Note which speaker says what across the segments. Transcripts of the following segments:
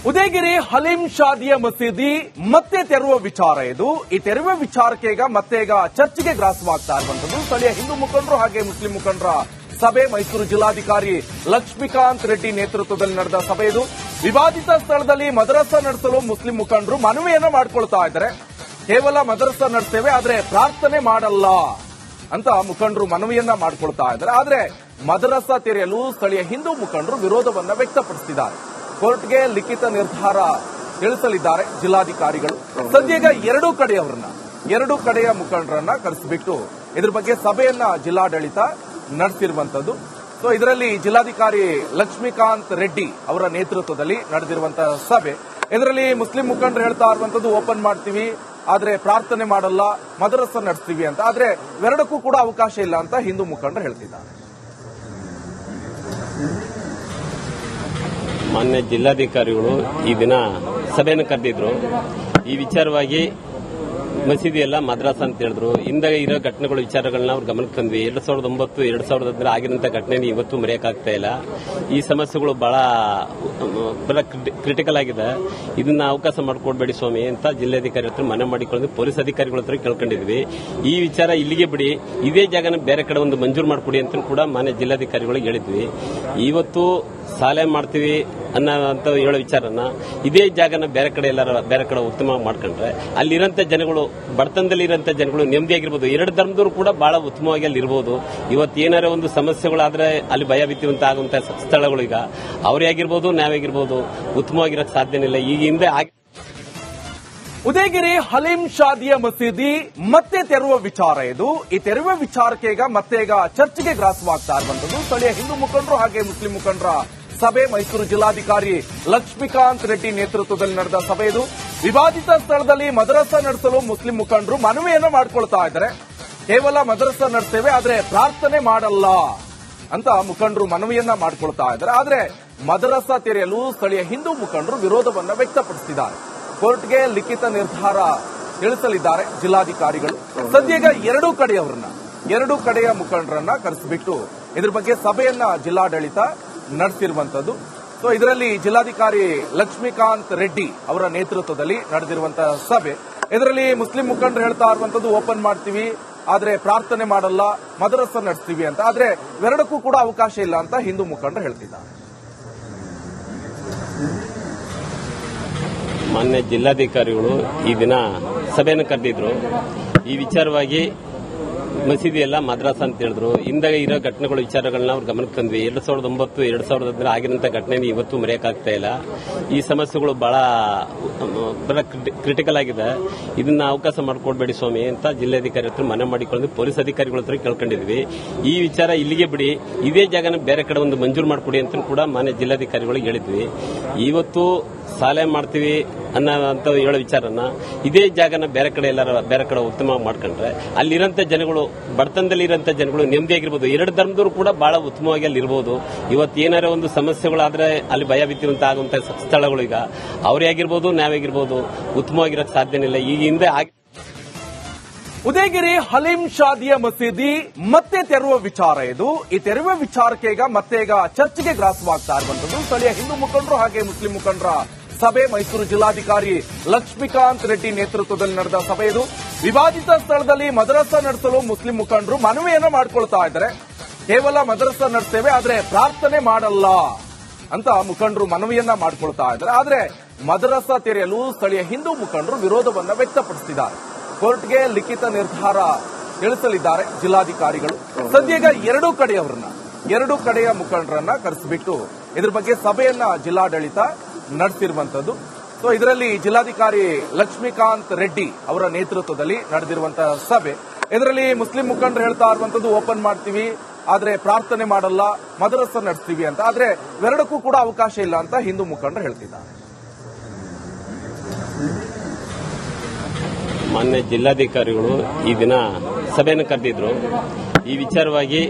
Speaker 1: ಉದಯಗಿರಿ ಹಲೀಂ ಶಾದಿಯ ಮಸೀದಿ ಮತ್ತೆ ತೆರವುವ ವಿಚಾರ ಇದು. ಈ ತೆರವುವ ವಿಚಾರಕ್ಕೆ ಮತ್ತೆ ಚರ್ಚೆಗೆ ಗ್ರಾಸವಾಗ್ತಾ ಇರುವಂತದ್ದು ಸ್ಥಳೀಯ ಹಿಂದೂ ಮುಖಂಡರು ಹಾಗೆ ಮುಸ್ಲಿಂ ಮುಖಂಡರ ಸಭೆ. ಮೈಸೂರು ಜಿಲ್ಲಾಧಿಕಾರಿ ಲಕ್ಷ್ಮೀಕಾಂತ್ ರೆಡ್ಡಿ ನೇತೃತ್ವದಲ್ಲಿ ನಡೆದ ಸಭೆ ಇದು. ವಿವಾದಿತ ಸ್ಥಳದಲ್ಲಿ ಮದರಸಾ ನಡೆಸಲು ಮುಸ್ಲಿಂ ಮುಖಂಡರು ಮನವಿಯನ್ನ ಮಾಡಿಕೊಳ್ತಾ ಇದ್ದಾರೆ. ಕೇವಲ ಮದರಸಾ ನಡೆಸ್ತೇವೆ ಆದ್ರೆ ಪ್ರಾರ್ಥನೆ ಮಾಡಲ್ಲ ಅಂತ ಮುಖಂಡರು ಮನವಿಯನ್ನ ಮಾಡಿಕೊಳ್ತಾ ಇದ್ದಾರೆ. ಆದ್ರೆ ಮದರಸಾ ತೆರೆಯಲು ಸ್ಥಳೀಯ ಹಿಂದೂ ಮುಖಂಡರು ವಿರೋಧವನ್ನ ವ್ಯಕ್ತಪಡಿಸಿದ್ದಾರೆ. ಕೋರ್ಟ್ಗೆ ಲಿಖಿತ ನಿರ್ಧಾರ ತಿಳಿಸಲಿದ್ದಾರೆ ಜಿಲ್ಲಾಧಿಕಾರಿಗಳು. ಸದ್ಯಗ ಎರಡೂ ಕಡೆಯ ಮುಖಂಡರನ್ನ ಕರೆಸಿಬಿಟ್ಟು ಇದ್ರ ಬಗ್ಗೆ ಸಭೆಯನ್ನ ಜಿಲ್ಲಾಡಳಿತ ನಡೆಸಿರುವಂತದ್ದು. ಸೊ ಇದರಲ್ಲಿ ಜಿಲ್ಲಾಧಿಕಾರಿ ಲಕ್ಷ್ಮೀಕಾಂತ್ ರೆಡ್ಡಿ ಅವರ ನೇತೃತ್ವದಲ್ಲಿ ನಡೆದಿರುವಂತಹ ಸಭೆ. ಇದರಲ್ಲಿ ಮುಸ್ಲಿಂ ಮುಖಂಡರು ಹೇಳ್ತಾ ಇರುವಂತದ್ದು ಓಪನ್ ಮಾಡ್ತೀವಿ ಆದ್ರೆ ಪ್ರಾರ್ಥನೆ ಮಾಡಲ್ಲ, ಮದರಸಾ ನಡೆಸ್ತೀವಿ ಅಂತ. ಆದ್ರೆ ಇವೆರಡಕ್ಕೂ ಕೂಡ ಅವಕಾಶ ಇಲ್ಲ ಅಂತ ಹಿಂದೂ ಮುಖಂಡರು ಹೇಳ್ತಿದ್ದಾರೆ.
Speaker 2: ಮಾನ್ಯ ಜಿಲ್ಲಾಧಿಕಾರಿಗಳು ಈ ದಿನ ಸಭೆಯನ್ನು ಕರೆದಿದ್ರು. ಈ ವಿಚಾರವಾಗಿ ಮಸೀದಿ ಎಲ್ಲ ಮದ್ರಾಸ ಅಂತ ಹೇಳಿದ್ರು. ಹಿಂದೆ ಇರೋ ಘಟನೆಗಳ ವಿಚಾರಗಳನ್ನ ಅವ್ರ ಗಮನಕ್ಕೆ ತಂದ್ವಿ. 2009, 2010 ಆಗಿರೋಂಥ ಘಟನೆ ಇವತ್ತು ಮರೆಯಕ್ಕಾಗ್ತಾ ಇಲ್ಲ. ಈ ಸಮಸ್ಯೆಗಳು ಬಹಳ ಕ್ರಿಟಿಕಲ್ ಆಗಿದೆ. ಇದನ್ನ ಅವಕಾಶ ಮಾಡಿಕೊಡ್ಬೇಡಿ ಸ್ವಾಮಿ ಅಂತ ಜಿಲ್ಲಾಧಿಕಾರಿ ಹತ್ರ ಮನವಿ ಮಾಡಿಕೊಂಡು ಪೊಲೀಸ್ ಅಧಿಕಾರಿಗಳ ಹತ್ರ ಕೇಳ್ಕೊಂಡಿದ್ವಿ. ಈ ವಿಚಾರ ಇಲ್ಲಿಗೆ ಬಿಡಿ, ಇದೇ ಜಾಗನ ಬೇರೆ ಕಡೆ ಒಂದು ಮಂಜೂರು ಮಾಡಿಕೊಡಿ ಅಂತ ಕೂಡ ಮಾನ್ಯ ಜಿಲ್ಲಾಧಿಕಾರಿಗಳಿಗೆ ಹೇಳಿದ್ವಿ. ಇವತ್ತು ಸಾಲೆ ಮಾಡ್ತೀವಿ ಅನ್ನೋ ಹೇಳೋ ವಿಚಾರನ ಇದೇ ಜಾಗನ ಬೇರೆ ಕಡೆ ಉತ್ತಮವಾಗಿ ಮಾಡ್ಕೊಂಡ್ರೆ ಅಲ್ಲಿರಂತ ಜನಗಳು, ಬಡತನದಲ್ಲಿರಂತ ಜನಗಳು ನೆಮ್ಮದಿಯಾಗಿರ್ಬೋದು. ಎರಡು ಧರ್ಮದವರು ಕೂಡ ಬಹಳ ಉತ್ತಮವಾಗಿ ಅಲ್ಲಿ ಇರಬಹುದು. ಇವತ್ತು ಏನಾರ ಒಂದು ಸಮಸ್ಯೆಗಳಾದ್ರೆ ಅಲ್ಲಿ ಭಯ ಭೀತಿವಂತ ಆಗುವಂತ ಸ್ಥಳಗಳು ಈಗ ಅವರೇ ಆಗಿರ್ಬೋದು, ನಾವಾಗಿರ್ಬೋದು, ಉತ್ತಮವಾಗಿರೋಕ್ಕೆ ಸಾಧ್ಯನೇ ಇಲ್ಲ. ಈಗ ಹಿಂದೆ
Speaker 1: ಉದಯಗಿರಿ ಹಲೀಂ ಶಾದಿಯ ಮಸೀದಿ ಮತ್ತೆ ತೆರವುವ ವಿಚಾರ ಇದು. ಈ ತೆರವುವ ವಿಚಾರಕ್ಕೆ ಮತ್ತೆ ಚರ್ಚೆಗೆ ಗ್ರಾಸವಾಗ್ತಾ ಇರುವಂತದ್ದು ಸ್ಥಳೀಯ ಹಿಂದೂ ಮುಖಂಡರು ಹಾಗೆ ಮುಸ್ಲಿಂ ಮುಖಂಡರ ಸಭೆ. ಮೈಸೂರು ಜಿಲ್ಲಾಧಿಕಾರಿ ಲಕ್ಷ್ಮೀಕಾಂತ್ ರೆಡ್ಡಿ ನೇತೃತ್ವದಲ್ಲಿ ನಡೆದ ಸಭೆ ಇದು. ವಿವಾದಿತ ಸ್ಥಳದಲ್ಲಿ ಮದರಸಾ ನಡೆಸಲು ಮುಸ್ಲಿಂ ಮುಖಂಡರು ಮನವಿಯನ್ನ ಮಾಡಿಕೊಳ್ತಾ ಇದ್ದಾರೆ. ಕೇವಲ ಮದರಸಾ ನಡೆಸ್ತೇವೆ ಆದ್ರೆ ಪ್ರಾರ್ಥನೆ ಮಾಡಲ್ಲ ಅಂತ ಮುಖಂಡರು ಮನವಿಯನ್ನ ಮಾಡಿಕೊಳ್ತಾ ಇದ್ದಾರೆ. ಆದ್ರೆ ಮದರಸಾ ತೆರೆಯಲು ಸ್ಥಳೀಯ ಹಿಂದೂ ಮುಖಂಡರು ವಿರೋಧವನ್ನ ವ್ಯಕ್ತಪಡಿಸಿದ್ದಾರೆ. ಕೋರ್ಟ್ಗೆ ಲಿಖಿತ ನಿರ್ಧಾರ ತಿಳಿಸಲಿದ್ದಾರೆ ಜಿಲ್ಲಾಧಿಕಾರಿಗಳು. ಸದ್ಯಗ ಎರಡೂ ಕಡೆಯ ಮುಖಂಡರನ್ನ ಕರೆಸಿಬಿಟ್ಟು ಇದ್ರ ಬಗ್ಗೆ ಸಭೆಯನ್ನ ಜಿಲ್ಲಾಡಳಿತ ನಡೆಸಿರುವಂತದ್ದು. ಸೊ ಇದರಲ್ಲಿ ಜಿಲ್ಲಾಧಿಕಾರಿ ಲಕ್ಷ್ಮೀಕಾಂತ್ ರೆಡ್ಡಿ ಅವರ ನೇತೃತ್ವದಲ್ಲಿ ನಡೆದಿರುವಂತಹ ಸಭೆ. ಇದರಲ್ಲಿ ಮುಸ್ಲಿಂ ಮುಖಂಡರು ಹೇಳ್ತಾ ಇರುವಂತದ್ದು ಓಪನ್ ಮಾಡ್ತೀವಿ ಆದ್ರೆ ಪ್ರಾರ್ಥನೆ ಮಾಡಲ್ಲ, ಮದರಸಾ ನಡೆಸ್ತೀವಿ ಅಂತ. ಆದ್ರೆ ಇವೆರಡಕ್ಕೂ ಕೂಡ ಅವಕಾಶ ಇಲ್ಲ ಅಂತ ಹಿಂದೂ ಮುಖಂಡರು ಹೇಳ್ತಿದ್ದಾರೆ.
Speaker 2: ಮಾನ್ಯ ಜಿಲ್ಲಾಧಿಕಾರಿಗಳು ಈ ದಿನ ಸಭೆಯನ್ನು ಕರೆದಿದ್ರು. ಈ ವಿಚಾರವಾಗಿ ಮಸೀದಿ ಎಲ್ಲ ಮದ್ರಾಸ ಅಂತ ಹೇಳಿದ್ರು. ಹಿಂದೆ ಇರೋ ಘಟನೆಗಳ ವಿಚಾರಗಳನ್ನ ಅವ್ರ ಗಮನಕ್ಕೆ ತಂದ್ವಿ. 2009, 2010 ಆಗಿರೋಂಥ ಘಟನೆ ಇವತ್ತು ಮರೆಯಕ್ಕಾಗ್ತಾ ಇಲ್ಲ. ಈ ಸಮಸ್ಯೆಗಳು ಬಹಳ ಕ್ರಿಟಿಕಲ್ ಆಗಿದೆ. ಇದನ್ನ ಅವಕಾಶ ಮಾಡಿಕೊಡ್ಬೇಡಿ ಸ್ವಾಮಿ ಅಂತ ಜಿಲ್ಲಾಧಿಕಾರಿ ಹತ್ರ ಮನವಿ ಮಾಡಿಕೊಂಡು ಪೊಲೀಸ್ ಅಧಿಕಾರಿಗಳ ಹತ್ರ ಕೇಳ್ಕೊಂಡಿದ್ವಿ. ಈ ವಿಚಾರ ಇಲ್ಲಿಗೆ ಬಿಡಿ, ಇದೇ ಜಾಗನ ಬೇರೆ ಕಡೆ ಒಂದು ಮಂಜೂರು ಮಾಡಿಕೊಡಿ ಅಂತ ಕೂಡ ಮಾನ್ಯ ಜಿಲ್ಲಾಧಿಕಾರಿಗಳಿಗೆ ಹೇಳಿದ್ವಿ. ಇವತ್ತು ಸಾಲೆ ಮಾಡ್ತೀವಿ ಅನ್ನೋ ಹೇಳೋ ವಿಚಾರನ ಇದೇ ಜಾಗನ ಬೇರೆ ಕಡೆ ಉತ್ತಮವಾಗಿ ಮಾಡ್ಕೊಂಡ್ರೆ ಅಲ್ಲಿರಂತ ಜನಗಳು, ಬಡತನದಲ್ಲಿರಂತ ಜನಗಳು ನೆಮ್ಮದಿಯಾಗಿರ್ಬೋದು. ಎರಡು ಧರ್ಮದವರು ಕೂಡ ಬಹಳ ಉತ್ತಮವಾಗಿ ಅಲ್ಲಿ ಇರಬಹುದು. ಇವತ್ತು ಏನಾರ ಒಂದು ಸಮಸ್ಯೆಗಳಾದ್ರೆ ಅಲ್ಲಿ ಭಯ ಭೀತಿವಂತ ಆಗುವಂತ ಸ್ಥಳಗಳು ಈಗ ಅವರೇ ಆಗಿರ್ಬೋದು, ನಾವಾಗಿರ್ಬೋದು, ಉತ್ತಮವಾಗಿರೋಕ್ಕೆ ಸಾಧ್ಯನೇ ಇಲ್ಲ. ಈಗ ಹಿಂದೆ
Speaker 1: ಉದಯಗಿರಿ ಹಲೀಂ ಶಾದಿಯ ಮಸೀದಿ ಮತ್ತೆ ತೆರವುವ ವಿಚಾರ ಇದು. ಈ ತೆರವುವ ವಿಚಾರಕ್ಕೆ ಮತ್ತೆ ಚರ್ಚೆಗೆ ಗ್ರಾಸವಾಗ್ತಾ ಇರುವಂತದ್ದು ಸ್ಥಳೀಯ ಹಿಂದೂ ಮುಖಂಡರು ಹಾಗೆ ಮುಸ್ಲಿಂ ಮುಖಂಡರ ಸಭೆ. ಮೈಸೂರು ಜಿಲ್ಲಾಧಿಕಾರಿ ಲಕ್ಷ್ಮೀಕಾಂತ್ ರೆಡ್ಡಿ ನೇತೃತ್ವದಲ್ಲಿ ನಡೆದ ಸಭೆ ಇದು. ವಿವಾದಿತ ಸ್ಥಳದಲ್ಲಿ ಮದರಸಾ ನಡೆಸಲು ಮುಸ್ಲಿಂ ಮುಖಂಡರು ಮನವಿಯನ್ನ ಮಾಡಿಕೊಳ್ತಾ ಇದ್ದಾರೆ. ಕೇವಲ ಮದರಸಾ ನಡೆಸ್ತೇವೆ ಆದ್ರೆ ಪ್ರಾರ್ಥನೆ ಮಾಡಲ್ಲ ಅಂತ ಮುಖಂಡರು ಮನವಿಯನ್ನ ಮಾಡಿಕೊಳ್ತಾ ಇದ್ದಾರೆ. ಆದ್ರೆ ಮದರಸಾ ತೆರೆಯಲು ಸ್ಥಳೀಯ ಹಿಂದೂ ಮುಖಂಡರು ವಿರೋಧವನ್ನ ವ್ಯಕ್ತಪಡಿಸಿದ್ದಾರೆ. ಕೋರ್ಟ್ಗೆ ಲಿಖಿತ ನಿರ್ಧಾರ ತಿಳಿಸಲಿದ್ದಾರೆ ಜಿಲ್ಲಾಧಿಕಾರಿಗಳು. ಸದ್ಯಗ ಎರಡೂ ಕಡೆಯ ಮುಖಂಡರನ್ನ ಕರೆಸಿಬಿಟ್ಟು ಇದ್ರ ಬಗ್ಗೆ ಸಭೆಯನ್ನ ಜಿಲ್ಲಾಡಳಿತ ನಡೆಸಿರುವಂತದ್ದು. ಸೊ ಇದರಲ್ಲಿ ಜಿಲ್ಲಾಧಿಕಾರಿ ಲಕ್ಷ್ಮೀಕಾಂತ್ ರೆಡ್ಡಿ ಅವರ ನೇತೃತ್ವದಲ್ಲಿ ನಡೆದಿರುವಂತಹ ಸಭೆ. ಇದರಲ್ಲಿ ಮುಸ್ಲಿಂ ಮುಖಂಡರು ಹೇಳ್ತಾ ಇರುವಂತದ್ದು ಓಪನ್ ಮಾಡ್ತೀವಿ ಆದ್ರೆ ಪ್ರಾರ್ಥನೆ ಮಾಡಲ್ಲ, ಮದರಸಾ ನಡೆಸ್ತೀವಿ ಅಂತ. ಆದ್ರೆ ಇವೆರಡಕ್ಕೂ ಕೂಡ ಅವಕಾಶ ಇಲ್ಲ ಅಂತ ಹಿಂದೂ ಮುಖಂಡರು ಹೇಳ್ತಿದ್ದಾರೆ.
Speaker 2: ಮಾನ್ಯ ಜಿಲ್ಲಾಧಿಕಾರಿಗಳು ಈ ದಿನ ಸಭೆಯನ್ನು ಕರೆದಿದ್ರು. ಈ ವಿಚಾರವಾಗಿ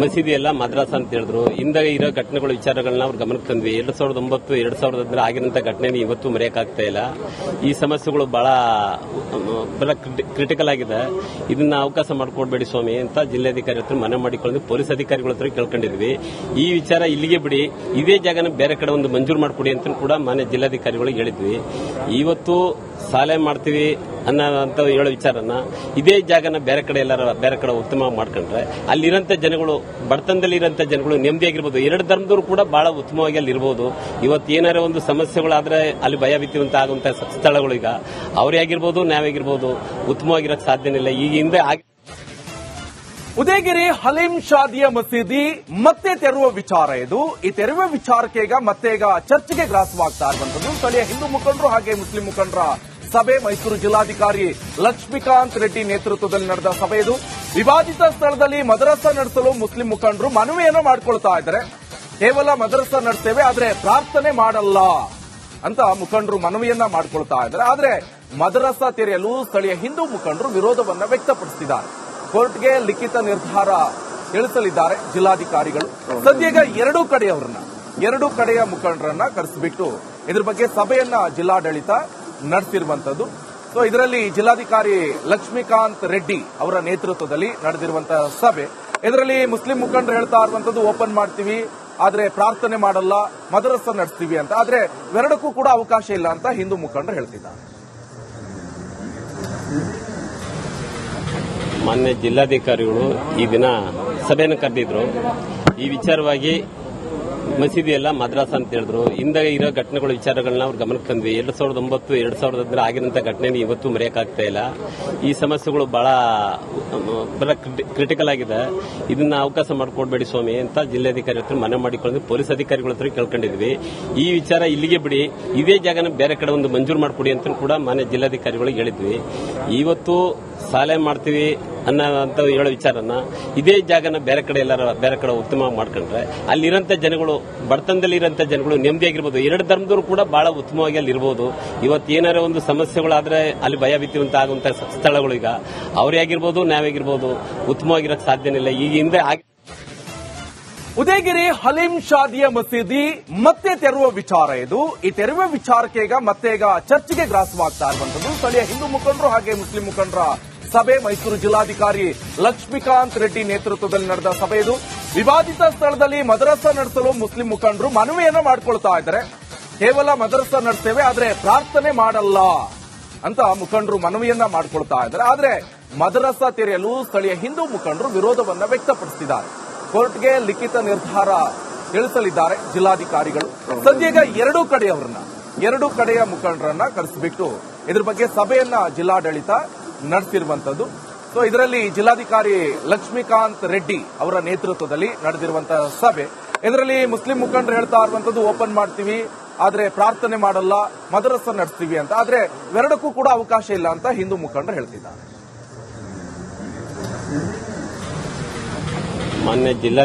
Speaker 2: ಮಸೀದಿ ಎಲ್ಲ ಮದ್ರಾಸ ಅಂತ ಹೇಳಿದ್ರು. ಹಿಂದೆ ಇರೋ ಘಟನೆಗಳ ವಿಚಾರಗಳನ್ನ ಅವ್ರ ಗಮನಕ್ಕೆ ತಂದ್ವಿ. 2009, 2010 ಆಗಿರೋಂಥ ಘಟನೆ ಇವತ್ತು ಮರೆಯಕ್ಕಾಗ್ತಾ ಇಲ್ಲ. ಈ ಸಮಸ್ಯೆಗಳು ಬಹಳ ಕ್ರಿಟಿಕಲ್ ಆಗಿದೆ. ಇದನ್ನ ಅವಕಾಶ ಮಾಡಿಕೊಡ್ಬೇಡಿ ಸ್ವಾಮಿ ಅಂತ ಜಿಲ್ಲಾಧಿಕಾರಿ ಹತ್ರ ಮನವಿ ಮಾಡಿಕೊಂಡು ಪೊಲೀಸ್ ಅಧಿಕಾರಿಗಳ ಹತ್ರ ಕೇಳ್ಕೊಂಡಿದ್ವಿ. ಈ ವಿಚಾರ ಇಲ್ಲಿಗೆ ಬಿಡಿ, ಇದೇ ಜಾಗನ ಬೇರೆ ಕಡೆ ಒಂದು ಮಂಜೂರು ಮಾಡಿಕೊಡಿ ಅಂತ ಕೂಡ ಮಾನ್ಯ ಜಿಲ್ಲಾಧಿಕಾರಿಗಳಿಗೆ ಹೇಳಿದ್ವಿ. ಇವತ್ತು ಸಾಲೆ ಮಾಡ್ತೀವಿ ಅನ್ನೋ ಹೇಳೋ ವಿಚಾರನ ಇದೇ ಜಾಗನ ಬೇರೆ ಕಡೆ ಉತ್ತಮವಾಗಿ ಮಾಡ್ಕೊಂಡ್ರೆ ಅಲ್ಲಿರಂತ ಜನಗಳು, ಬಡತನದಲ್ಲಿ ಇರೋಂಥ ಜನಗಳು ನೆಮ್ಮದಿಯಾಗಿರ್ಬೋದು. ಎರಡು ಧರ್ಮದವರು ಕೂಡ ಬಹಳ ಉತ್ತಮವಾಗಿ ಅಲ್ಲಿ ಇರ್ಬೋದು. ಇವತ್ತು ಏನಾರ ಒಂದು ಸಮಸ್ಯೆಗಳಾದ್ರೆ ಅಲ್ಲಿ ಭಯ ಭೀತಿವಂತ ಆಗುವಂತ ಸ್ಥಳಗಳು ಈಗ ಅವರೇ ಆಗಿರ್ಬೋದು, ನಾವಾಗಿರ್ಬೋದು, ಉತ್ತಮವಾಗಿರೋಕ್ಕೆ ಸಾಧ್ಯನೇ ಇಲ್ಲ. ಈಗ ಹಿಂದೆ
Speaker 1: ಉದಯಗಿರಿ ಹಲೀಂ ಶಾದಿಯ ಮಸೀದಿ ಮತ್ತೆ ತೆರಳುವ ವಿಚಾರ ಇದು. ಈ ತೆರಳುವ ವಿಚಾರಕ್ಕೆ ಮತ್ತೆ ಚರ್ಚೆಗೆ ಗ್ರಾಸವಾಗ್ತಾ ಇರುವಂತದ್ದು ಸ್ಥಳೀಯ ಹಿಂದೂ ಮುಖಂಡರು ಹಾಗೆ ಮುಸ್ಲಿಂ ಮುಖಂಡರ ಸಭೆ. ಮೈಸೂರು ಜಿಲ್ಲಾಧಿಕಾರಿ ಲಕ್ಷ್ಮೀಕಾಂತ್ ರೆಡ್ಡಿ ನೇತೃತ್ವದಲ್ಲಿ ನಡೆದ ಸಭೆ ಇದು. ವಿವಾದಿತ ಸ್ಥಳದಲ್ಲಿ ಮದರಸಾ ನಡೆಸಲು ಮುಸ್ಲಿಂ ಮುಖಂಡರು ಮನವಿಯನ್ನು ಮಾಡಿಕೊಳ್ತಾ ಇದ್ದಾರೆ. ಕೇವಲ ಮದರಸಾ ನಡೆಸ್ತೇವೆ, ಆದ್ರೆ ಪ್ರಾರ್ಥನೆ ಮಾಡಲ್ಲ ಅಂತ ಮುಖಂಡರು ಮನವಿಯನ್ನ ಮಾಡಿಕೊಳ್ತಾ ಇದ್ದಾರೆ. ಆದ್ರೆ ಮದರಸಾ ತೆರೆಯಲು ಸ್ಥಳೀಯ ಹಿಂದೂ ಮುಖಂಡರು ವಿರೋಧವನ್ನ ವ್ಯಕ್ತಪಡಿಸಿದ್ದಾರೆ. ಕೋರ್ಟ್ಗೆ ಲಿಖಿತ ನಿರ್ಧಾರ ತಿಳಿಸಲಿದ್ದಾರೆ ಜಿಲ್ಲಾಧಿಕಾರಿಗಳು. ಸದ್ಯಗ ಎರಡೂ ಕಡೆಯ ಮುಖಂಡರನ್ನ ಕರೆಸಿಬಿಟ್ಟು ಇದ್ರ ಬಗ್ಗೆ ಸಭೆಯನ್ನ ಜಿಲ್ಲಾಡಳಿತ ನಡೆಸಿರುವಂತದ್ದು. ಸೊ ಇದರಲ್ಲಿ ಜಿಲ್ಲಾಧಿಕಾರಿ ಲಕ್ಷ್ಮೀಕಾಂತ್ ರೆಡ್ಡಿ ಅವರ ನೇತೃತ್ವದಲ್ಲಿ ನಡೆದಿರುವಂತಹ ಸಭೆ. ಇದರಲ್ಲಿ ಮುಸ್ಲಿಂ ಮುಖಂಡರು ಹೇಳ್ತಾ ಇರುವಂತದ್ದು ಓಪನ್ ಮಾಡ್ತೀವಿ, ಆದ್ರೆ ಪ್ರಾರ್ಥನೆ ಮಾಡಲ್ಲ, ಮದರಸಾ ನಡೆಸ್ತೀವಿ ಅಂತ. ಆದ್ರೆ ಎರಡಕ್ಕೂ ಕೂಡ ಅವಕಾಶ ಇಲ್ಲ ಅಂತ ಹಿಂದೂ ಮುಖಂಡರು ಹೇಳ್ತಿದ್ದಾರೆ.
Speaker 2: ಮಾನ್ಯ ಜಿಲ್ಲಾಧಿಕಾರಿಗಳು ಈ ದಿನ ಸಭೆಯನ್ನು ಕರೆದಿದ್ರು. ಈ ವಿಚಾರವಾಗಿ ಮಸೀದಿ ಎಲ್ಲ ಮದ್ರಾಸ ಅಂತ ಹೇಳಿದ್ರು. ಹಿಂದೆ ಇರೋ ಘಟನೆಗಳ ವಿಚಾರಗಳನ್ನ ಅವ್ರ ಗಮನಕ್ಕೆ ತಂದ್ವಿ. 2009, 2010 ಆಗಿರೋಂಥ ಘಟನೆ ಇವತ್ತು ಮರೆಯಕ್ಕಾಗ್ತಾ ಇಲ್ಲ. ಈ ಸಮಸ್ಯೆಗಳು ಬಹಳ ಕ್ರಿಟಿಕಲ್ ಆಗಿದೆ. ಇದನ್ನ ಅವಕಾಶ ಮಾಡಿಕೊಡ್ಬೇಡಿ ಸ್ವಾಮಿ ಅಂತ ಜಿಲ್ಲಾಧಿಕಾರಿ ಹತ್ರ ಮನವಿ ಮಾಡಿಕೊಂಡು ಪೊಲೀಸ್ ಅಧಿಕಾರಿಗಳ ಹತ್ರ ಕೇಳ್ಕೊಂಡಿದ್ವಿ. ಈ ವಿಚಾರ ಇಲ್ಲಿಗೆ ಬಿಡಿ, ಇದೇ ಜಾಗನ ಬೇರೆ ಕಡೆ ಒಂದು ಮಂಜೂರು ಮಾಡಿಕೊಡಿ ಅಂತ ಕೂಡ ಮಾನ್ಯ ಜಿಲ್ಲಾಧಿಕಾರಿಗಳಿಗೆ ಹೇಳಿದ್ವಿ. ಇವತ್ತು ಸಾಲೆ ಮಾಡ್ತೀವಿ ಅನ್ನೋ ಹೇಳೋ ವಿಚಾರನ ಇದೇ ಜಾಗನ ಬೇರೆ ಕಡೆ ಉತ್ತಮವಾಗಿ ಮಾಡ್ಕೊಂಡ್ರೆ ಅಲ್ಲಿರಂತ ಜನಗಳು, ಬಡತನದಲ್ಲಿ ಇರೋಂಥ ಜನಗಳು ನೆಮ್ಮದಿಯಾಗಿರ್ಬೋದು. ಎರಡು ಧರ್ಮದವರು ಕೂಡ ಬಹಳ ಉತ್ತಮವಾಗಿ ಅಲ್ಲಿ ಇರ್ಬೋದು. ಇವತ್ತು ಏನಾರ ಒಂದು ಸಮಸ್ಯೆಗಳಾದ್ರೆ ಅಲ್ಲಿ ಭಯ ಭೀತಿವಂತ ಆಗುವಂತ ಸ್ಥಳಗಳು ಈಗ ಅವರೇ ಆಗಿರ್ಬೋದು, ನಾವಾಗಿರ್ಬೋದು, ಉತ್ತಮವಾಗಿರೋಕ್ಕೆ ಸಾಧ್ಯನೇ ಇಲ್ಲ. ಈಗ ಹಿಂದೆ
Speaker 1: ಉದಯಗಿರಿ ಹಲೀಂ ಶಾದಿಯ ಮಸೀದಿ ಮತ್ತೆ ತೆರಳುವ ವಿಚಾರ ಇದು. ಈ ತೆರಳುವ ವಿಚಾರಕ್ಕೆ ಮತ್ತೆ ಚರ್ಚೆಗೆ ಗ್ರಾಸವಾಗ್ತಾ ಇರುವಂತದ್ದು ಸ್ಥಳೀಯ ಹಿಂದೂ ಮುಖಂಡರು ಹಾಗೆ ಮುಸ್ಲಿಂ ಮುಖಂಡರ ಸಭೆ. ಮೈಸೂರು ಜಿಲ್ಲಾಧಿಕಾರಿ ಲಕ್ಷ್ಮೀಕಾಂತ್ ರೆಡ್ಡಿ ನೇತೃತ್ವದಲ್ಲಿ ನಡೆದ ಸಭೆ ಇದು. ವಿವಾದಿತ ಸ್ಥಳದಲ್ಲಿ ಮದರಸಾ ನಡೆಸಲು ಮುಸ್ಲಿಂ ಮುಖಂಡರು ಮನವಿಯನ್ನ ಮಾಡಿಕೊಳ್ತಾ ಇದ್ದಾರೆ. ಕೇವಲ ಮದರಸಾ ನಡೆಸ್ತೇವೆ, ಆದ್ರೆ ಪ್ರಾರ್ಥನೆ ಮಾಡಲ್ಲ ಅಂತ ಮುಖಂಡರು ಮನವಿಯನ್ನ ಮಾಡಿಕೊಳ್ತಾ ಇದ್ದಾರೆ. ಆದ್ರೆ ಮದರಸಾ ತೆರೆಯಲು ಸ್ಥಳೀಯ ಹಿಂದೂ ಮುಖಂಡರು ವಿರೋಧವನ್ನ ವ್ಯಕ್ತಪಡಿಸಿದ್ದಾರೆ. ಕೋರ್ಟ್ಗೆ ಲಿಖಿತ ನಿರ್ಧಾರ ತಿಳಿಸಲಿದ್ದಾರೆ ಜಿಲ್ಲಾಧಿಕಾರಿಗಳು. ಸದ್ಯಗ ಎರಡೂ ಕಡೆಯ ಮುಖಂಡರನ್ನ ಕರೆಸಿಬಿಟ್ಟು ಇದ್ರ ಬಗ್ಗೆ ಸಭೆಯನ್ನ ಜಿಲ್ಲಾಡಳಿತ ನಡೆಸಿರುವಂತದ್ದು. ಸೊ ಇದರಲ್ಲಿ ಜಿಲ್ಲಾಧಿಕಾರಿ ಲಕ್ಷ್ಮೀಕಾಂತ್ ರೆಡ್ಡಿ ಅವರ ನೇತೃತ್ವದಲ್ಲಿ ನಡೆದಿರುವಂತಹ ಸಭೆ. ಇದರಲ್ಲಿ ಮುಸ್ಲಿಂ ಮುಖಂಡರು ಹೇಳ್ತಾ ಇರುವಂತದ್ದು ಓಪನ್ ಮಾಡ್ತೀವಿ, ಆದ್ರೆ ಪ್ರಾರ್ಥನೆ ಮಾಡಲ್ಲ, ಮದರಸಾ ನಡೆಸ್ತೀವಿ ಅಂತ. ಆದ್ರೆ ಎರಡಕ್ಕೂ ಕೂಡ ಅವಕಾಶ ಇಲ್ಲ ಅಂತ ಹಿಂದೂ ಮುಖಂಡರು ಹೇಳ್ತಿದ್ದಾರೆ.
Speaker 2: ಮಾನ್ಯ